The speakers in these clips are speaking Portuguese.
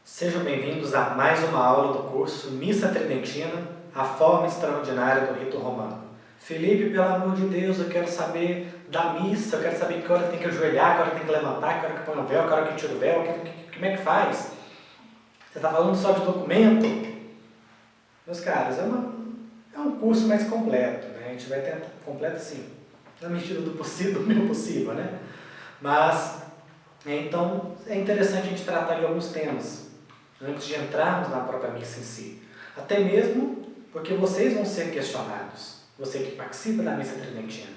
Sejam bem-vindos a mais uma aula do curso Missa Tridentina, a forma extraordinária do rito romano. Felipe, pelo amor de Deus, eu quero saber da missa, eu quero saber que hora tem que ajoelhar, que hora tem que levantar, que hora que põe o véu, que hora que tira o véu, como é que faz? Você está falando só de documento? Meus caros, é um curso mais completo, né? A gente vai tentar, completo assim, na medida do possível, do meu possível, né? Mas, então, é interessante a gente tratar de alguns temas, antes de entrarmos na própria missa em si. Até mesmo porque vocês vão ser questionados, você que participa da missa tridentina.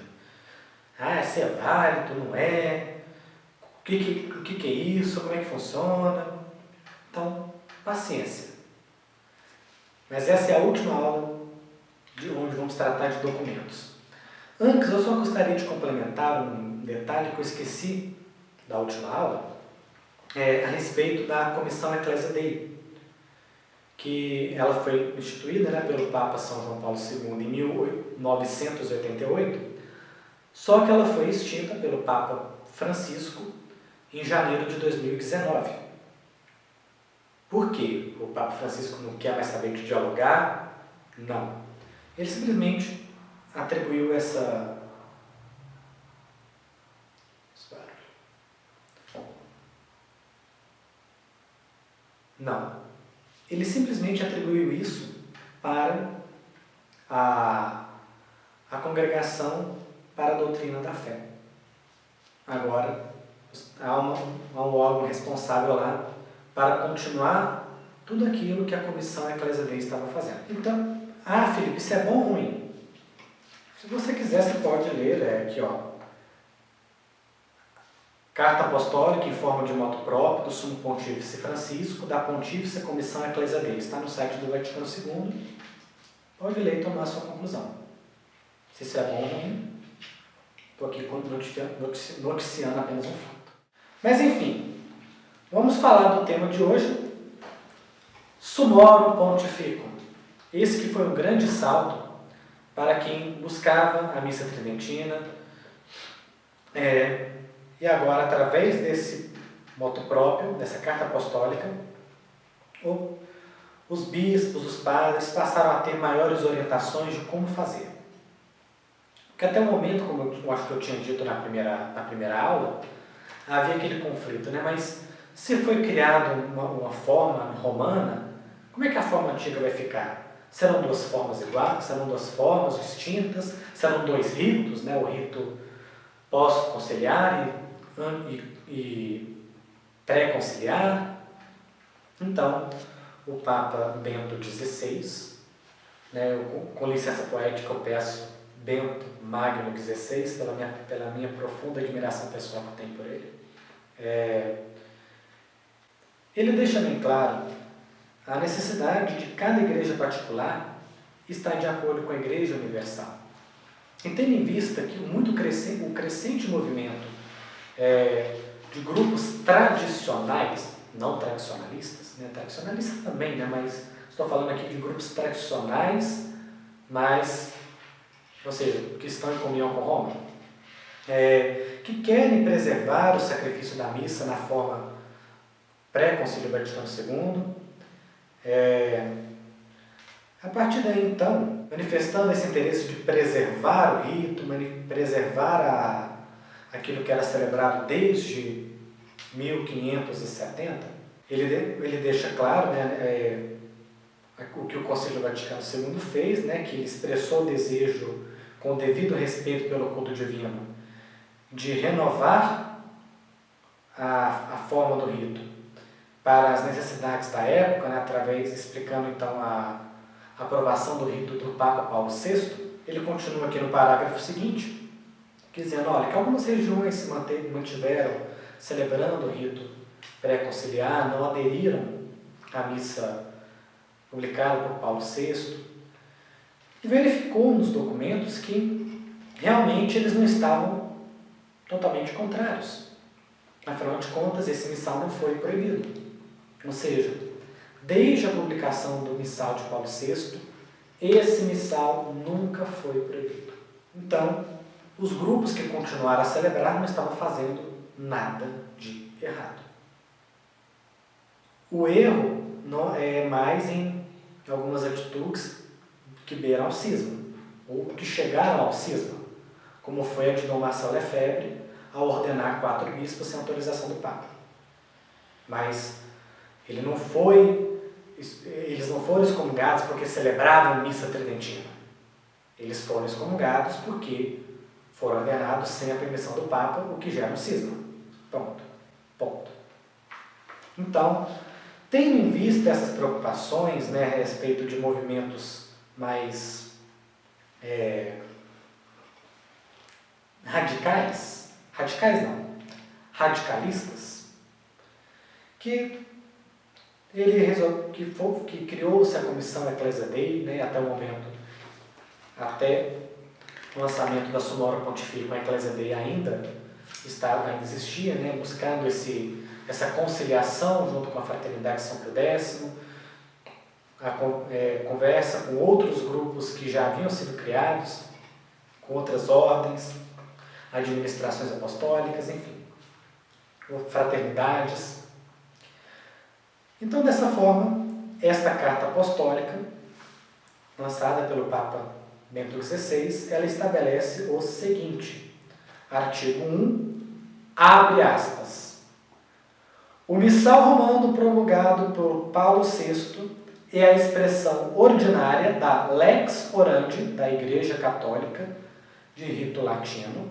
Se é válido, não é? O que é isso? Como é que funciona? Então, paciência. Mas essa é a última aula de onde vamos tratar de documentos. Antes, eu só gostaria de complementar um detalhe que eu esqueci da última aula, a respeito da Comissão Ecclesia Dei, que ela foi instituída, né, pelo Papa São João Paulo II em 1988, só que ela foi extinta pelo Papa Francisco em janeiro de 2019. Por quê? O Papa Francisco não quer mais saber de dialogar? Não. Ele simplesmente atribuiu essa... Não. Ele simplesmente atribuiu isso para a Congregação para a Doutrina da Fé. Agora, há um órgão responsável lá para continuar tudo aquilo que a Comissão Ecclesia Dei estava fazendo. Então, Felipe, isso é bom ou ruim? Se você quiser, você pode ler, aqui, ó. Carta Apostólica em forma de motu próprio do Sumo Pontífice Francisco, da Pontífice Comissão Ecclesia Dei. Está no site do Vaticano II. Pode ler e tomar a sua conclusão. Se isso é bom ou ruim, estou aqui noticiando apenas um fato. Mas enfim, vamos falar do tema de hoje. Sumorum Pontificum. Esse que foi um grande salto para quem buscava a missa tridentina. E agora, através desse motu próprio, dessa carta apostólica, os bispos, os padres passaram a ter maiores orientações de como fazer. Porque até o momento, como eu acho que eu tinha dito na primeira aula, havia aquele conflito, né? Mas se foi criada uma forma romana, como é que a forma antiga vai ficar? Serão duas formas iguais? Serão duas formas distintas? Serão dois ritos, né? O rito pós-conciliar e pré-conciliar? Então, o Papa Bento XVI, né, com licença poética eu peço Bento Magno XVI, pela minha profunda admiração pessoal que eu tenho por ele, ele deixa bem claro a necessidade de cada igreja particular estar de acordo com a Igreja Universal. E tendo em vista que o crescente movimento de grupos tradicionais, não tradicionalistas, né? Tradicionalistas também, né? Mas estou falando aqui de grupos tradicionais, ou seja, que estão em comunhão com Roma, que querem preservar o sacrifício da missa na forma pré-Concílio Vaticano II. A partir daí, então, manifestando esse interesse de preservar o rito, preservar aquilo que era celebrado desde 1570, ele deixa claro, né, o que o Concílio Vaticano II fez, né, que ele expressou o desejo, com o devido respeito pelo culto divino, de renovar a forma do rito para as necessidades da época, né, explicando então a aprovação do rito do Papa Paulo VI. Ele continua aqui no parágrafo seguinte, dizendo, olha, que algumas regiões se mantiveram celebrando o rito pré-conciliar, não aderiram à missa publicada por Paulo VI, e verificou nos documentos que realmente eles não estavam totalmente contrários. Afinal de contas, esse missal não foi proibido. Ou seja, desde a publicação do missal de Paulo VI, esse missal nunca foi proibido. Então, os grupos que continuaram a celebrar não estavam fazendo nada de errado. O erro não é mais em algumas atitudes que beiram ao cisma, ou que chegaram ao cisma, como foi a de Dom Marcelo Lefebvre, ao ordenar 4 bispos sem autorização do Papa. Mas eles não foram excomungados porque celebravam missa tridentina. Eles foram excomungados porque foram ordenados sem a permissão do Papa, o que gera um cisma. Pronto. Ponto. Então, tendo em vista essas preocupações, né, a respeito de movimentos mais radicalistas, que que criou-se a Comissão Ecclesia Dei, né, até o momento, até o lançamento da Summa Pontificia, a Ecclesia Dei ainda existia, né, buscando essa conciliação junto com a Fraternidade de São Pio X, conversa com outros grupos que já haviam sido criados, com outras ordens, administrações apostólicas, enfim, fraternidades. Então, dessa forma, esta carta apostólica, lançada pelo Papa Bento XVI, ela estabelece o seguinte: artigo 1, abre aspas, o missal romano promulgado por Paulo VI é a expressão ordinária da lex orandi da Igreja Católica de rito latino.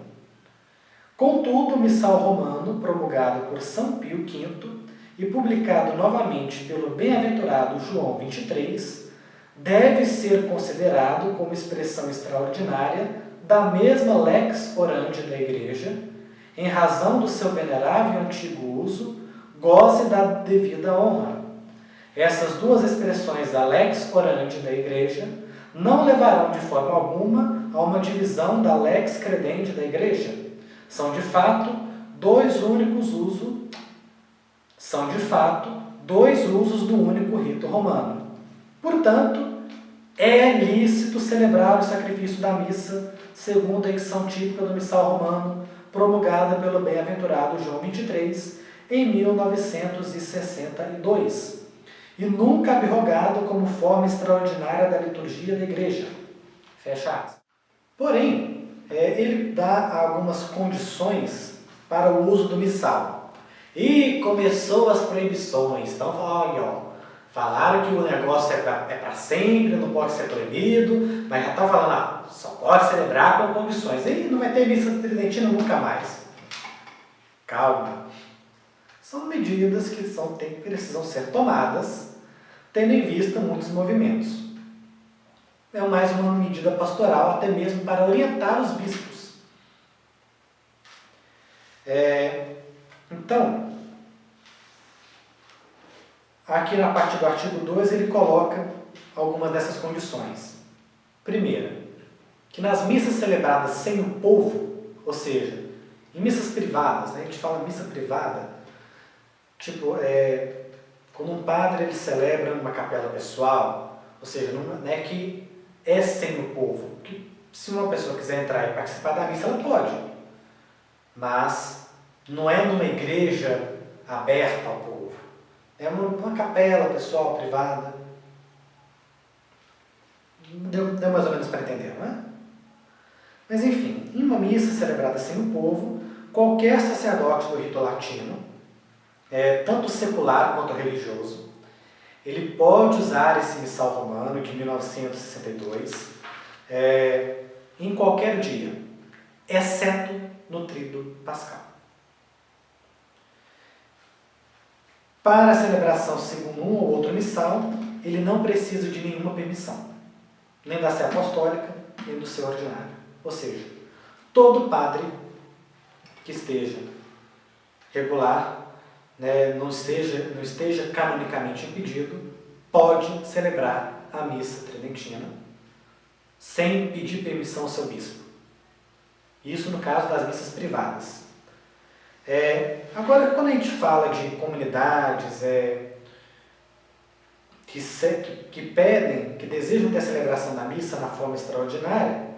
Contudo, o missal romano promulgado por São Pio V e publicado novamente pelo bem-aventurado João XXIII, deve ser considerado como expressão extraordinária da mesma lex orandi da Igreja, em razão do seu venerável e antigo uso, goze da devida honra. Essas duas expressões da lex orandi da Igreja não levarão de forma alguma a uma divisão da lex credendi da Igreja. São de fato dois usos do único rito romano. Portanto, é lícito celebrar o sacrifício da missa segundo a dicção típica do missal romano, promulgada pelo bem-aventurado João XXIII em 1962, e nunca abrogado como forma extraordinária da liturgia da Igreja. Fecha aspas. Porém, ele dá algumas condições para o uso do missal. E começou as proibições. Então, falaram que o negócio é para sempre, não pode ser proibido, mas já está falando, só pode celebrar com condições. E não vai ter missa tridentina nunca mais. Calma. São medidas que precisam ser tomadas, tendo em vista muitos movimentos. É mais uma medida pastoral, até mesmo para orientar os bispos. Então, aqui na parte do artigo 2, ele coloca algumas dessas condições. Primeira, que nas missas celebradas sem o povo, ou seja, em missas privadas, né, a gente fala missa privada, tipo, quando um padre ele celebra uma capela pessoal, ou seja, não é que é sem o povo, que se uma pessoa quiser entrar e participar da missa, ela pode, mas não é numa igreja aberta ao povo, é uma capela pessoal, privada. Deu mais ou menos para entender, não é? Mas enfim, em uma missa celebrada sem o povo, qualquer sacerdote do rito latino, tanto secular quanto religioso, ele pode usar esse missal romano de 1962 em qualquer dia, exceto no tríduo pascal. Para a celebração segundo um ou outro missal, ele não precisa de nenhuma permissão, nem da sé apostólica, nem do seu ordinário. Ou seja, todo padre que esteja regular, não esteja canonicamente impedido, pode celebrar a missa tridentina sem pedir permissão ao seu bispo. Isso no caso das missas privadas. Agora, quando a gente fala de comunidades que pedem, que desejam ter a celebração da missa na forma extraordinária,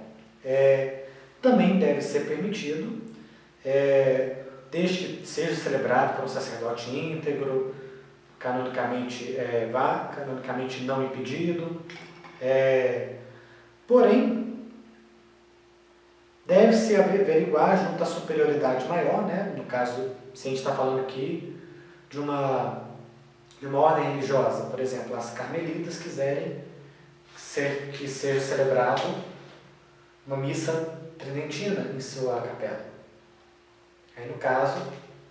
também deve ser permitido, desde que seja celebrado por um sacerdote íntegro, canonicamente canonicamente não impedido. Porém, deve-se averiguar junto à superioridade maior, né? No caso, se a gente está falando aqui de uma ordem religiosa, por exemplo, as carmelitas quiserem que seja celebrado uma missa tridentina em sua capela. Aí, no caso,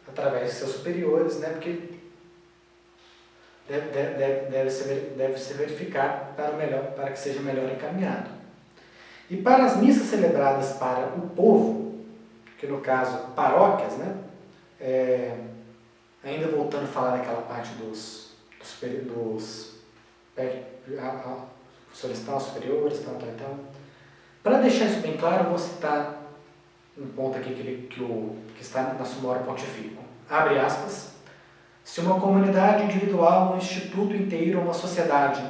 através de seus superiores, né? Porque deve-se verificar para que seja melhor encaminhado. E para as missas celebradas para o povo, que no caso paróquias, né? Ainda voltando a falar daquela parte solicitar os superiores, tal. Para deixar isso bem claro, eu vou citar um ponto aqui que está na Summa Pontifico. Abre aspas. Se uma comunidade individual, um instituto inteiro ou uma sociedade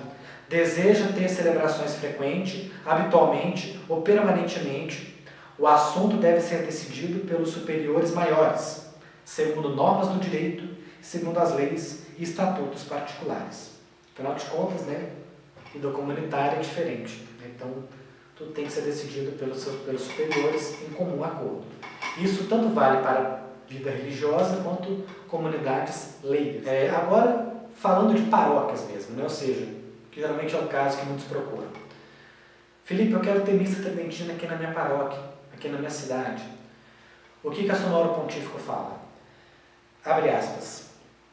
deseja ter celebrações frequentes, habitualmente ou permanentemente, o assunto deve ser decidido pelos superiores maiores, segundo normas do direito, segundo as leis e estatutos particulares. Afinal de contas, né, vida comunitária é diferente. Né? Então, tudo tem que ser decidido pelos superiores em comum acordo. Isso tanto vale para vida religiosa quanto comunidades leigas. Agora, falando de paróquias mesmo, né? Ou seja, que geralmente é o caso que muitos procuram. Felipe, eu quero ter missa tridentina aqui na minha paróquia, aqui na minha cidade. O que a Summa Pontifico fala? Abre aspas.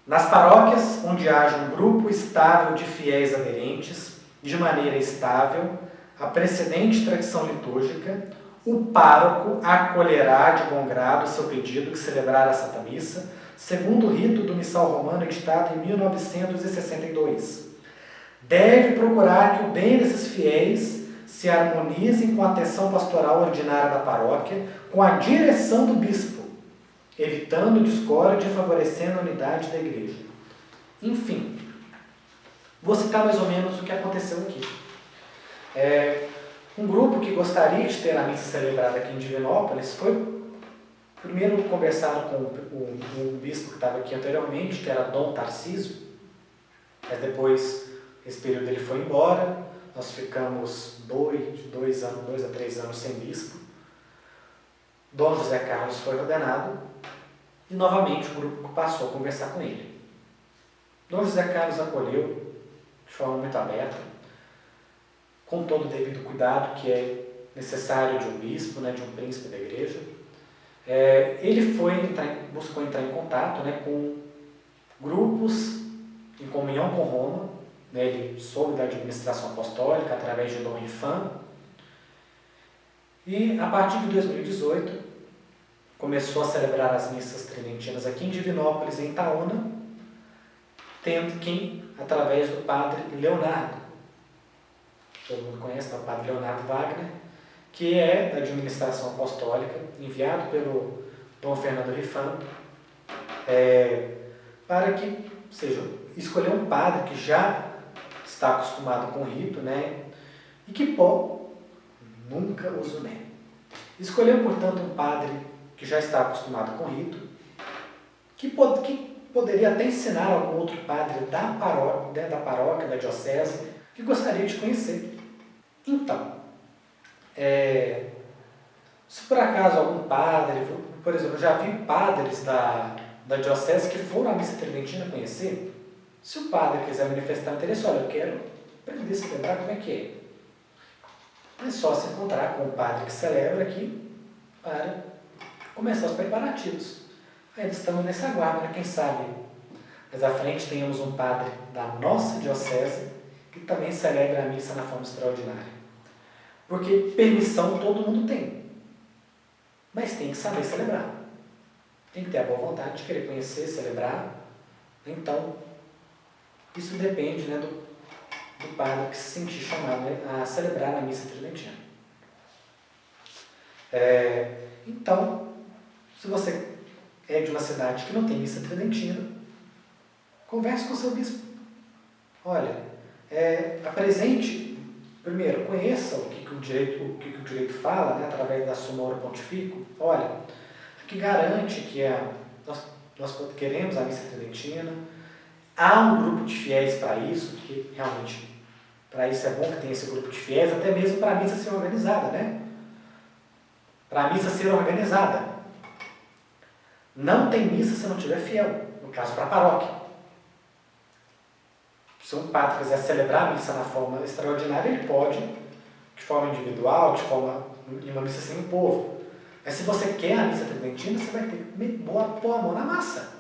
Nas paróquias onde haja um grupo estável de fiéis aderentes, de maneira estável, a precedente tradição litúrgica, o pároco acolherá de bom grado o seu pedido que celebrar a Santa Missa, segundo o rito do missal romano editado em 1962. Deve procurar que o bem desses fiéis se harmonizem com a atenção pastoral ordinária da paróquia, com a direção do bispo, evitando discórdia e favorecendo a unidade da igreja. Enfim, vou citar mais ou menos o que aconteceu aqui. Um grupo que gostaria de ter a missa celebrada aqui em Divinópolis foi primeiro conversar com o bispo que estava aqui anteriormente, que era Dom Tarcísio, mas depois esse período ele foi embora, nós ficamos 2 a 3 anos sem bispo. Dom José Carlos foi ordenado e novamente o grupo passou a conversar com ele. Dom José Carlos acolheu de forma muito aberta, com todo o devido cuidado que é necessário de um bispo, né, de um príncipe da igreja. Ele buscou entrar em contato, né, com grupos em comunhão com Roma, né, ele soube da administração apostólica através de Dom Rifan, e a partir de 2018 começou a celebrar as missas tridentinas aqui em Divinópolis, em Itaúna, através do padre Leonardo. Todo mundo conhece, o padre Leonardo Wagner, que é da administração apostólica, enviado pelo Dom Fernando Rifan, para que, escolher um padre que já está acostumado com o rito, né, e que nunca usa o né. Escolheu, portanto, um padre que já está acostumado com o rito, que poderia até ensinar algum outro padre da paróquia, da diocese, que gostaria de conhecer. Então, se por acaso algum padre, por exemplo, eu já vi padres da diocese que foram à missa tridentina conhecer. Se o padre quiser manifestar interesse, olha, eu quero aprender a celebrar, como é que é? É só se encontrar com o padre que celebra aqui para começar os preparativos. Aí eles estão nesse aguardo, né? Quem sabe mais à frente tenhamos um padre da nossa diocese que também celebra a missa na forma extraordinária. Porque permissão todo mundo tem, mas tem que saber celebrar. Tem que ter a boa vontade de querer conhecer, celebrar. Então, isso depende, né, do padre que se sentir chamado, né, a celebrar a missa tridentina. Então, se você é de uma cidade que não tem missa tridentina, converse com o seu bispo. Olha, apresente, primeiro, conheça o que o direito fala, né, através da Summa Pontifico. Olha, que garante que nós queremos a missa tridentina, Há um grupo de fiéis para isso, porque realmente para isso é bom que tenha esse grupo de fiéis, até mesmo para a missa ser organizada, né? Para a missa ser organizada. Não tem missa se não tiver fiel, no caso para a paróquia. Se um padre quiser celebrar a missa na forma extraordinária, ele pode, de forma individual, em uma missa sem o povo. Mas se você quer a missa tridentina, você vai ter que pôr a mão na massa.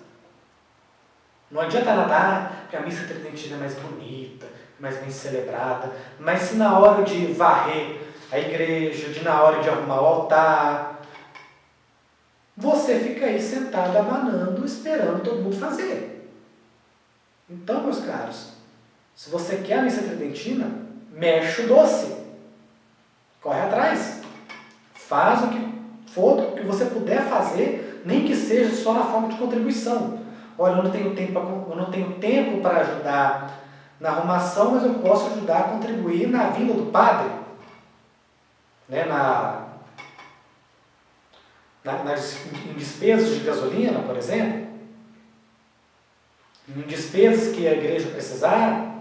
Não adianta nada, porque a missa tridentina é mais bonita, mais bem celebrada, mas se na hora de varrer a igreja, na hora de arrumar o altar, você fica aí sentado abanando, esperando todo mundo fazer. Então, meus caros, se você quer a missa tridentina, mexe o doce. Corre atrás. Faz o que for, o que você puder fazer, nem que seja só na forma de contribuição. Olha, eu não tenho tempo para ajudar na arrumação, mas eu posso ajudar a contribuir na vinda do padre, né, em despesas de gasolina, por exemplo, em despesas que a igreja precisar,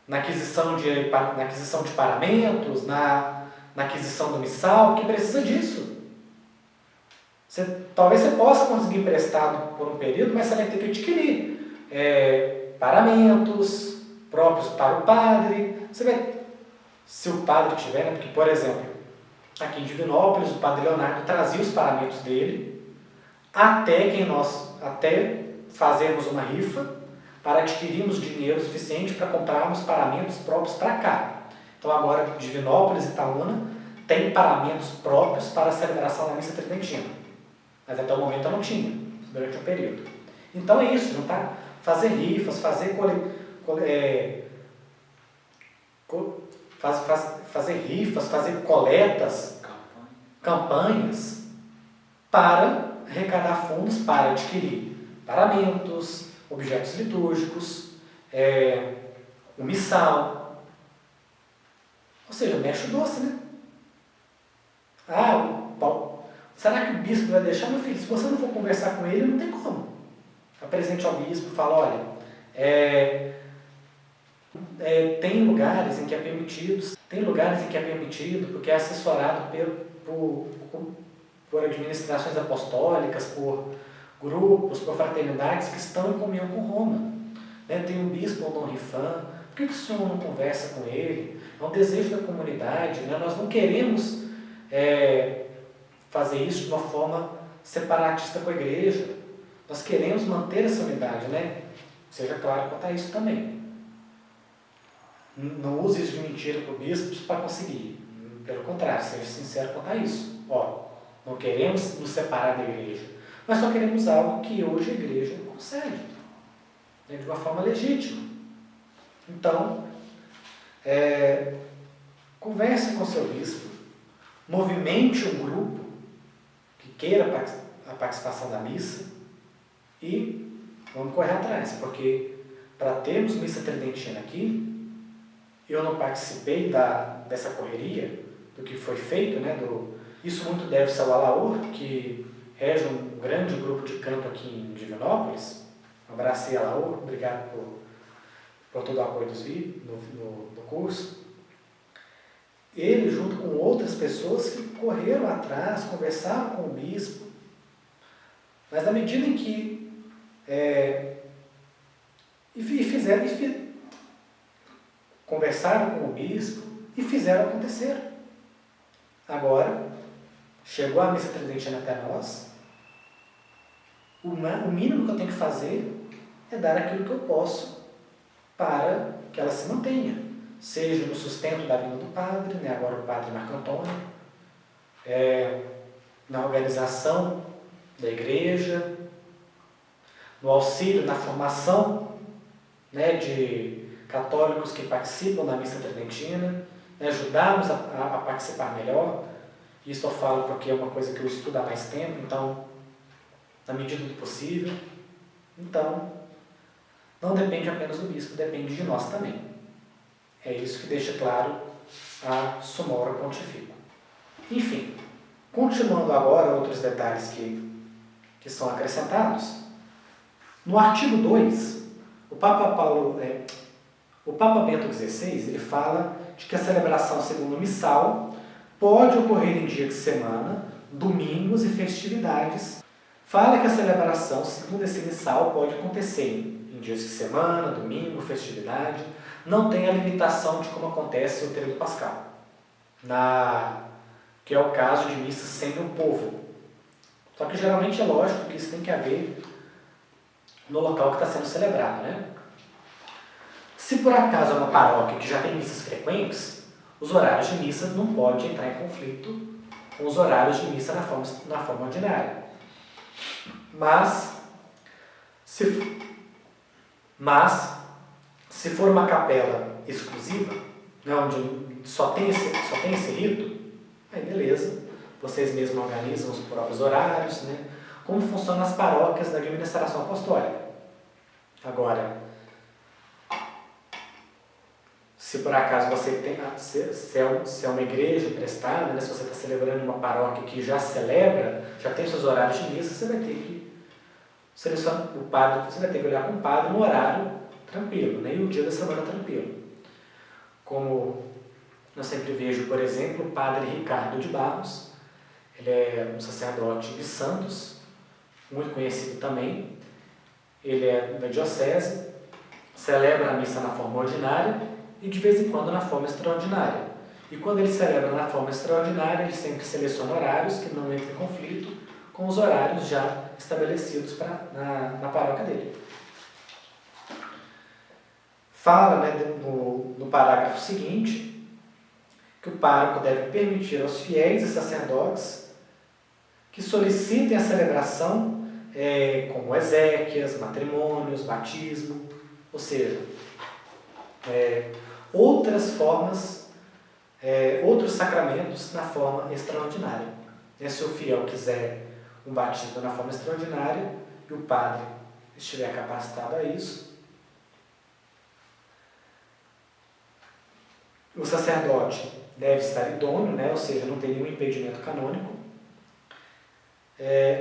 na aquisição de paramentos, na aquisição do missal, que precisa disso. Talvez você possa conseguir emprestado por um período, mas você vai ter que adquirir paramentos próprios para o padre. Se o padre tiver, né? Porque, por exemplo, aqui em Divinópolis, o padre Leonardo trazia os paramentos dele até fazermos uma rifa para adquirirmos dinheiro suficiente para comprarmos paramentos próprios para cá. Então agora Divinópolis e Itaúna tem paramentos próprios para a celebração da missa tridentina. Mas até o momento eu não tinha, durante um período. Então é isso, juntar, fazer rifas, fazer coletas, campanhas para arrecadar fundos para adquirir paramentos, objetos litúrgicos, o missal. Ou seja, mexe o doce, né? Será que o bispo vai deixar? Meu filho, se você não for conversar com ele, não tem como. Apresente ao bispo e fala, olha, tem lugares em que é permitido, porque é assessorado por administrações apostólicas, por grupos, por fraternidades que estão em comunhão com Roma. Tem o bispo Dom Rifan, por que o senhor não conversa com ele? É um desejo da comunidade, né? Nós não queremos fazer isso de uma forma separatista com a igreja. Nós queremos manter essa unidade, né? Seja claro quanto a isso também. Não use isso de mentira para o bispo para conseguir. Pelo contrário, seja sincero quanto a isso. Não queremos nos separar da igreja, mas só queremos algo que hoje a igreja não consegue, né? De uma forma legítima. Então, converse com o seu bispo, movimente um grupo que queira a participação da missa e vamos correr atrás, porque para termos missa tridentina aqui, eu não participei dessa correria, do que foi feito, né? Isso muito deve-se ao Alaor, que rege um grande grupo de canto aqui em Divinópolis. Um abraço aí, Alaor, obrigado por todo o apoio no curso. Ele, junto com outras pessoas que correram atrás, conversaram com o bispo, mas na medida em que conversaram com o bispo e fizeram acontecer. Agora, chegou a missa tridentina até nós, o mínimo que eu tenho que fazer é dar aquilo que eu posso para que ela se mantenha, seja no sustento da vinda do padre, né, agora o padre Marco Antônio, na organização da igreja, no auxílio, na formação, né, de católicos que participam da missa tridentina, ajudarmos a participar melhor. Isso eu falo porque é uma coisa que eu estudo há mais tempo, então, na medida do possível. Então, não depende apenas do bispo, depende de nós também. É isso que deixa claro a Summa Honra Pontifica. Enfim, continuando agora outros detalhes que são acrescentados. No artigo 2, O Papa Bento XVI, ele fala de que a celebração segundo o missal pode ocorrer em dia de semana, domingos e festividades. Fala que a celebração segundo esse missal pode acontecer em dias de semana, domingo, festividade. Não tem a limitação de como acontece o Tríduo Pascal, que é o caso de missas sem o povo. Só que geralmente é lógico que isso tem que haver no local que está sendo celebrado, né? Se por acaso é uma paróquia que já tem missas frequentes, os horários de missa não podem entrar em conflito com os horários de missa na forma ordinária. Mas, se for uma capela exclusiva, né, onde só tem esse rito, aí beleza, vocês mesmos organizam os próprios horários, né? Como funcionam as paróquias da administração apostólica. Agora, se por acaso você tem, se é uma igreja prestada, né, se você está celebrando uma paróquia que já celebra, já tem seus horários de missa, você vai ter que selecionar o padre, você vai ter que olhar com o padre no horário tranquilo, né, e o dia da semana tranquilo. Como eu sempre vejo, por exemplo, o padre Ricardo de Barros, ele é um sacerdote de Santos, muito conhecido também, ele é da diocese, celebra a missa na forma ordinária e de vez em quando na forma extraordinária. E quando ele celebra na forma extraordinária, ele sempre seleciona horários que não entram em conflito com os horários já estabelecidos na paróquia dele. Fala, né, no parágrafo seguinte que o pároco deve permitir aos fiéis e sacerdotes que solicitem a celebração como exéquias, matrimônios, batismo, ou seja, outras formas, outros sacramentos na forma extraordinária. Se o fiel quiser um batismo na forma extraordinária e o padre estiver capacitado a isso, o sacerdote deve estar idôneo, né? Ou seja, não tem nenhum impedimento canônico.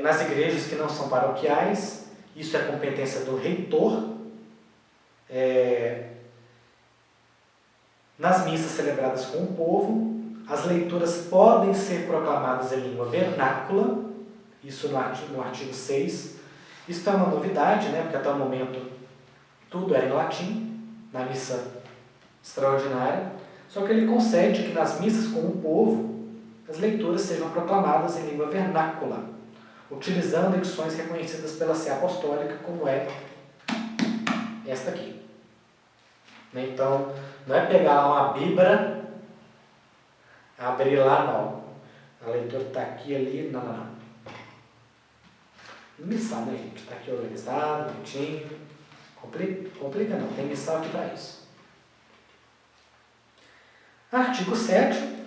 Nas igrejas que não são paroquiais, isso é competência do reitor. Nas missas celebradas com o povo, as leituras podem ser proclamadas em língua vernácula, isso no artigo 6. Isso é uma novidade, né? Porque até o momento tudo era em latim, na missa extraordinária, só que ele concede que nas missas com o povo, as leituras sejam proclamadas em língua vernácula, utilizando dicções reconhecidas pela Sé Apostólica, como é esta aqui. Então, não é pegar lá uma Bíblia, abrir lá, não. A leitura está aqui, ali, não. Missal, né, gente? Está aqui organizado, bonitinho. Complica não, tem missal aqui para isso. Artigo 7.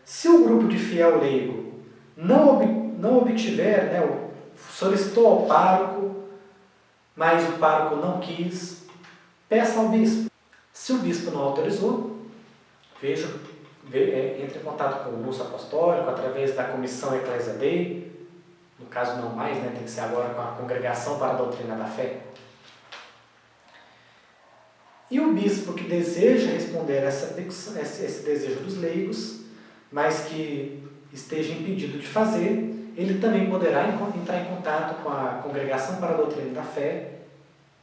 Se o grupo de fiel leigo não obtiver, né, solicitou ao pároco, mas o pároco não quis, peça ao bispo. Se o bispo não autorizou, entre em contato com o núncio apostólico através da comissão Ecclesia Dei, no caso não mais, né, tem que ser agora com a Congregação para a Doutrina da Fé. E o bispo que deseja responder a esse desejo dos leigos, mas que esteja impedido de fazer, ele também poderá entrar em contato com a Congregação para a Doutrina da Fé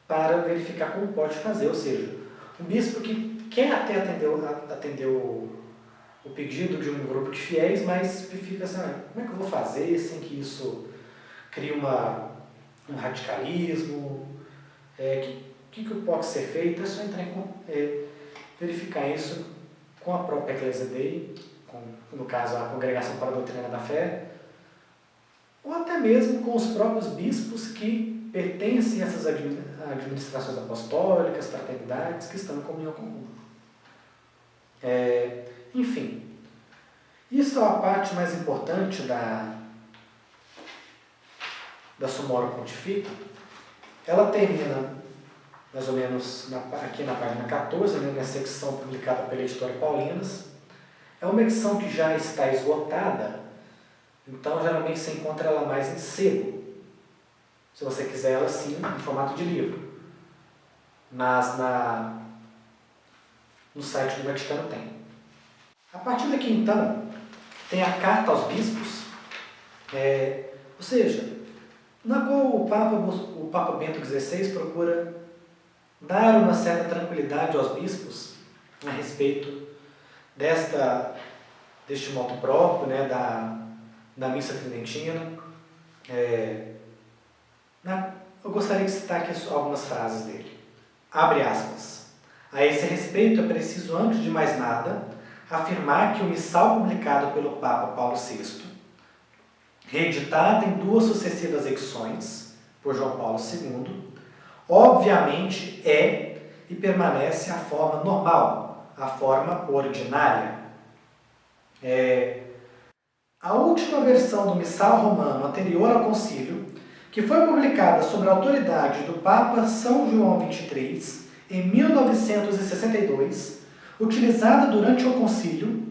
para verificar como pode fazer. Ou seja, o bispo que quer até atender o pedido de um grupo de fiéis, mas fica assim, como é que eu vou fazer sem que isso crie um radicalismo? O que pode ser feito? É só entrar verificar isso com a própria Ecclesia Dei, no caso a Congregação para a Doutrina da Fé, ou até mesmo com os próprios bispos que pertencem a essas administrações apostólicas, fraternidades, que estão em comunhão comum. Enfim, isso é a parte mais importante da Summorum Pontifica. Ela termina mais ou menos aqui na página 14, né, na secção publicada pela editora Paulinas. É uma edição que já está esgotada, então geralmente você encontra ela mais em sebo, se você quiser ela sim em formato de livro. mas no site do Vaticano tem. A partir daqui, então, tem a carta aos bispos, ou seja, na qual o Papa Bento XVI procura dar uma certa tranquilidade aos bispos a respeito deste motu próprio, né, da missa tridentina. Eu gostaria de citar aqui algumas frases dele. Abre aspas. A esse respeito é preciso, antes de mais nada, afirmar que o missal publicado pelo Papa Paulo VI, reeditado em 2 sucessivas edições por João Paulo II, obviamente é e permanece a forma normal, a forma ordinária. A última versão do missal romano anterior ao concílio, que foi publicada sob a autoridade do Papa São João XXIII em 1962, utilizada durante o concílio,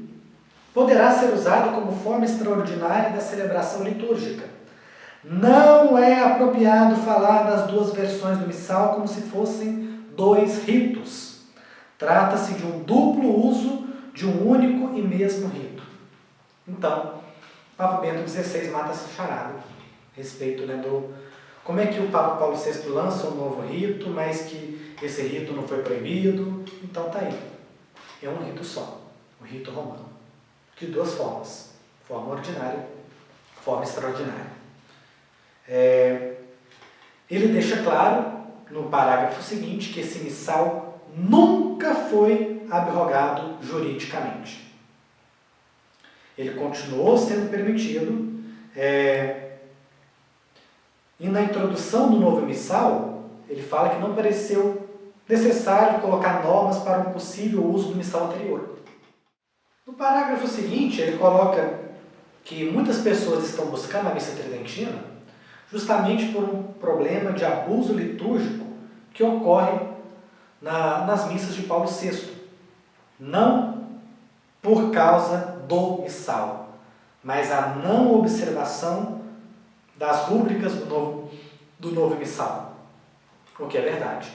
poderá ser usada como forma extraordinária da celebração litúrgica. Não é apropriado falar das 2 versões do missal como se fossem 2 ritos. Trata-se de um duplo uso de um único e mesmo rito. Então, Papa Bento XVI mata essa charada a respeito, né, como é que o Papa Paulo VI lança um novo rito, mas que esse rito não foi proibido. Então tá aí. É um rito só, o rito romano. De 2 formas. Forma ordinária, forma extraordinária. Ele deixa claro, no parágrafo seguinte, que esse missal nunca foi abrogado juridicamente. Ele continuou sendo permitido, e na introdução do novo missal, ele fala que não pareceu necessário colocar normas para um possível uso do missal anterior. No parágrafo seguinte, ele coloca que muitas pessoas estão buscando a missa tridentina justamente por um problema de abuso litúrgico que ocorre nas missas de Paulo VI. Não por causa do missal, mas a não observação das rúbricas do novo missal, o que é verdade.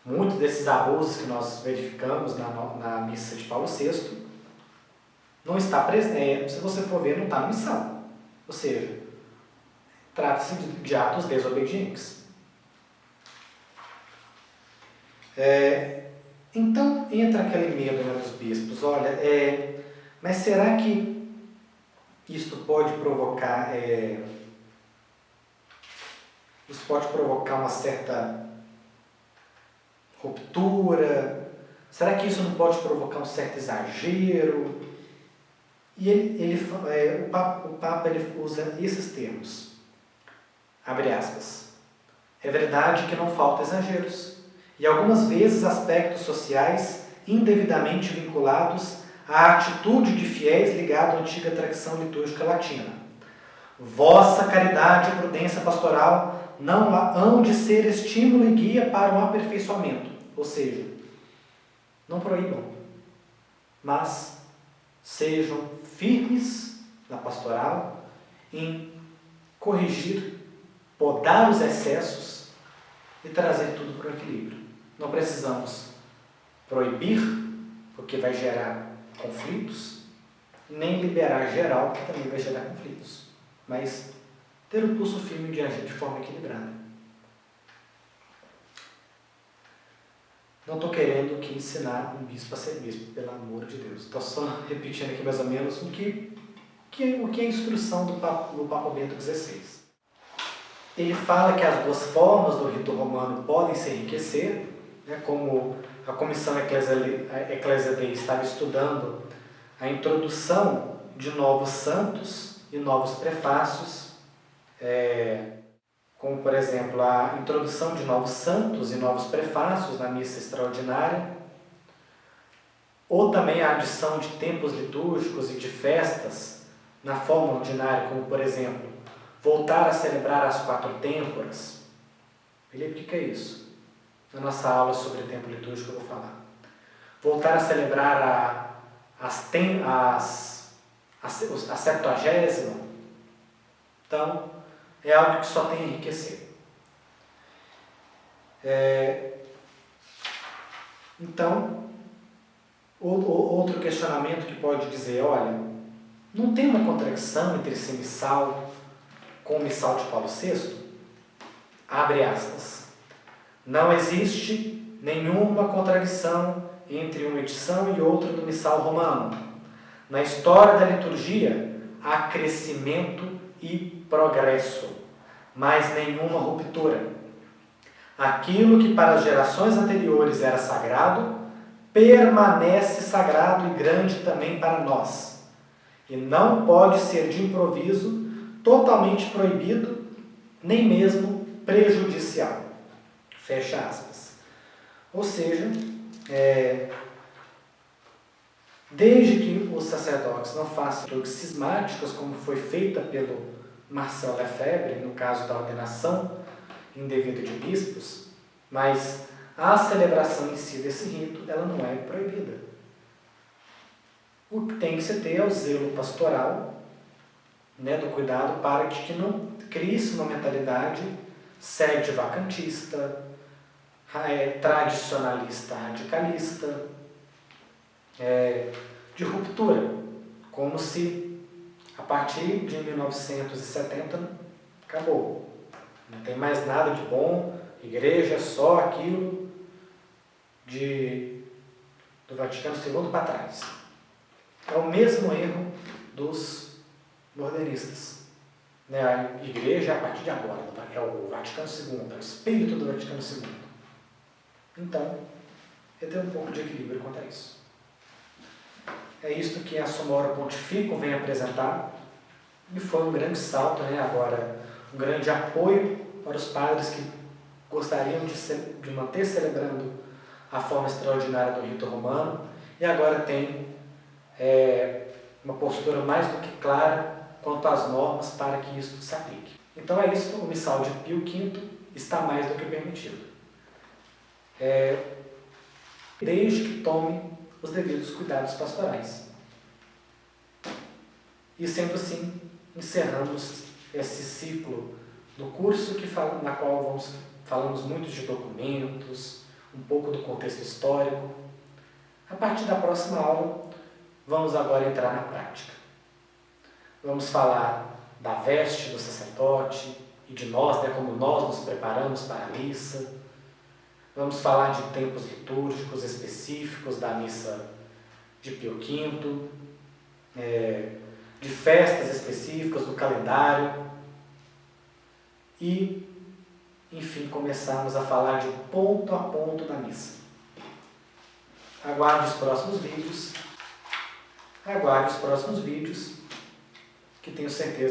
Muitos desses abusos que nós verificamos na missa de Paulo VI não está presente, se você for ver, não está no missal. Ou seja, trata-se de atos desobedientes. Então entra aquele medo, né, dos bispos. Olha, mas será que isto pode provocar uma certa ruptura? Será que isso não pode provocar um certo exagero? E o Papa usa esses termos. Abre aspas. É verdade que não falta exageros, e algumas vezes aspectos sociais indevidamente vinculados à atitude de fiéis ligado à antiga tradição litúrgica latina. Vossa caridade e prudência pastoral não hão de ser estímulo e guia para o aperfeiçoamento. Ou seja, não proíbam, mas sejam firmes na pastoral em corrigir, podar os excessos e trazer tudo para o equilíbrio. Não precisamos proibir, porque vai gerar conflitos, nem liberar geral, que também vai gerar conflitos. Mas ter o pulso firme de agir de forma equilibrada. Não estou querendo que ensinar um bispo a ser bispo, pelo amor de Deus. Estou só repetindo aqui mais ou menos o que é a instrução do Papa Bento XVI. Ele fala que as 2 formas do rito romano podem se enriquecer, né, como a Comissão Ecclesia Dei estava estudando a introdução de novos santos e novos prefácios, como, por exemplo, a introdução de novos santos e novos prefácios na missa extraordinária, ou também a adição de tempos litúrgicos e de festas na forma ordinária, como, por exemplo, voltar a celebrar as 4 têmporas. Felipe, o que é isso? Na nossa aula sobre tempo litúrgico eu vou falar. Voltar a celebrar a 70ª. Então, é algo que só tem a enriquecer. Então, outro questionamento que pode dizer, olha, não tem uma contradição entre esse missal com o missal de Paulo VI? Abre aspas. Não existe nenhuma contradição entre uma edição e outra do missal romano. Na história da liturgia, há crescimento e progresso, mas nenhuma ruptura. Aquilo que para as gerações anteriores era sagrado, permanece sagrado e grande também para nós. E não pode ser de improviso, totalmente proibido, nem mesmo prejudicial. Fecha aspas. Ou seja, desde que os sacerdotes não façam liturgias cismáticas, como foi feita pelo Marcel Lefebvre, no caso da ordenação indevida de bispos, mas a celebração em si desse rito, ela não é proibida. O que tem que se ter é o zelo pastoral, do cuidado para que não crie-se uma mentalidade sede vacantista, tradicionalista, radicalista, de ruptura, como se a partir de 1970 acabou. Não tem mais nada de bom, igreja é só aquilo do Vaticano II para trás. É o mesmo erro dos modernistas. A igreja, a partir de agora, é o Vaticano II, é o espírito do Vaticano II. Então, é ter um pouco de equilíbrio quanto a isso. É isto que a Summorum Pontificum vem apresentar, e foi um grande salto, agora, um grande apoio para os padres que gostariam de manter celebrando a forma extraordinária do rito romano, e agora tem uma postura mais do que clara quanto às normas para que isso se aplique. Então é isso, o missal de Pio V está mais do que permitido. Desde que tome os devidos cuidados pastorais. E sendo assim, encerramos esse ciclo do curso na qual falamos muito de documentos, um pouco do contexto histórico. A partir da próxima aula, vamos agora entrar na prática. Vamos falar da veste do sacerdote e de nós, como nós nos preparamos para a missa. Vamos falar de tempos litúrgicos específicos da missa de Pio V, de festas específicas do calendário e, enfim, começarmos a falar de ponto a ponto da missa. Aguarde os próximos vídeos, que tenho certeza